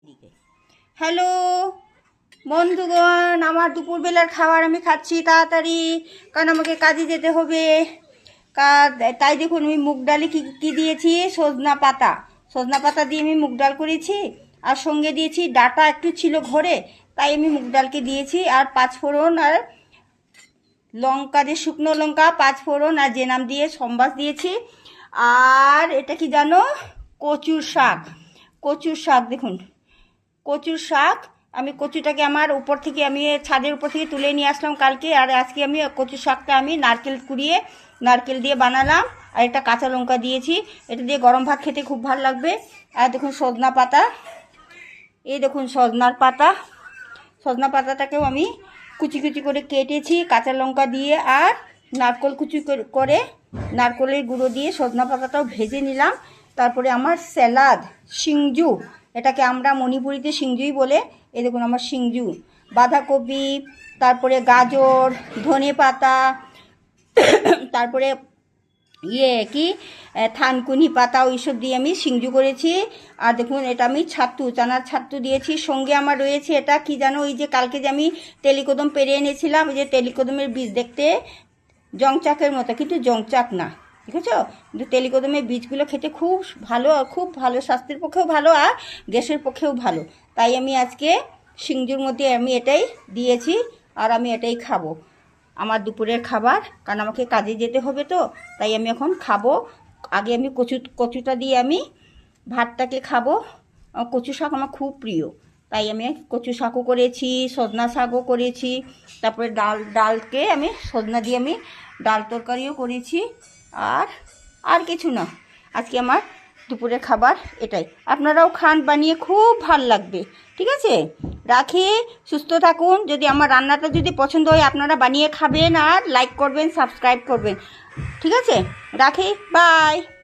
দিকে হ্যালো বন্ধুগণ, আমার দুপুরবেলার খাবার আমি খাচ্ছি তাড়াতাড়ি, কারণ আমাকে কাজে যেতে হবে। তাই দেখুন আমি মুগ ডালে কী দিয়েছি, সজনা পাতা দিয়ে আমি মুগ ডাল করেছি, আর সঙ্গে দিয়েছি ডাটা একটু ছিল ঘরে, তাই আমি মুগ ডালকে দিয়েছি, আর পাঁচফোড়ন আর লঙ্কা দিয়ে শুকনো লঙ্কা পাঁচফোড়ন আর জেনাম দিয়ে সম্বাস দিয়েছি। আর এটা কি জানো, কচুর শাক দেখুন, কচুর শাক। আমি কচুটাকে আমার উপর থেকে আমি ছাদের উপর থেকে তুলে নিয়ে আসলাম কালকে, আর আজকে আমি কচুর শাকটা আমি নারকেল দিয়ে বানালাম, আর এটা কাঁচা লঙ্কা দিয়েছি। এটা দিয়ে গরম ভাত খেতে খুব ভালো লাগবে। আর দেখুন সজনা পাতা, এই দেখুন সজনা পাতাটাকেও আমি কুচি কুচি করে কেটেছি কাঁচা লঙ্কা দিয়ে, আর নারকেল কুচি করে নারকেলের গুঁড়ো দিয়ে সজনা পাতাটাও ভেজে নিলাম। তারপরে আমার স্যালাড, সিংজু, এটাকে আমরা মণিপুরিতে সিংজুই বলে। এই দেখুন আমার সিংজু, বাঁধাকপি, তারপরে গাজর, ধনে পাতা, তারপরে থানকুনি পাতা, ওইসব দিয়ে আমি সিংজু করেছি। আর দেখুন এটা আমি চানার ছাত্তু দিয়েছি। সঙ্গে আমার রয়েছে এটা কি জানো, ওই যে কালকে যে আমি তেলিকদম পেরে এনেছিলাম, ওই যে তেলিকদমের বীজ, দেখতে জংচাকের মতো কিন্তু জংচাক না, ঠিক আছে। কিন্তু তেলিকদমের বীজগুলো খেতে খুব ভালো, স্বাস্থ্যের পক্ষেও ভালো আর গ্যাসের পক্ষেও ভালো। তাই আমি আজকে সিংজুর মধ্যে আমি এটাই দিয়েছি, আর আমি এটাই খাবো আমার দুপুরের খাবার, কারণ আমাকে কাজে যেতে হবে তো, তাই আমি এখন খাবো। আগে আমি কচুটা দিয়ে আমি ভাতটাকে খাবো। কচু শাক আমার খুব প্রিয়, তাই আমি কচু শাকও করেছি, সজনা শাকও করেছি, তারপরে ডালকে আমি সজনা দিয়ে আমি ডাল তরকারিও করেছি। আর কিছু না, আজকে আমার দুপুরের খাবার এটাই। আপনারাও খান, বানিয়ে খুব ভাল লাগবে। ঠিক আছে, রাখি, সুস্থ থাকুন। যদি আমার রান্নাটা যদি পছন্দ হয় আপনারা বানিয়ে খাবেন, আর লাইক করবেন, সাবস্ক্রাইব করবেন। ঠিক আছে, রাখি, বাই।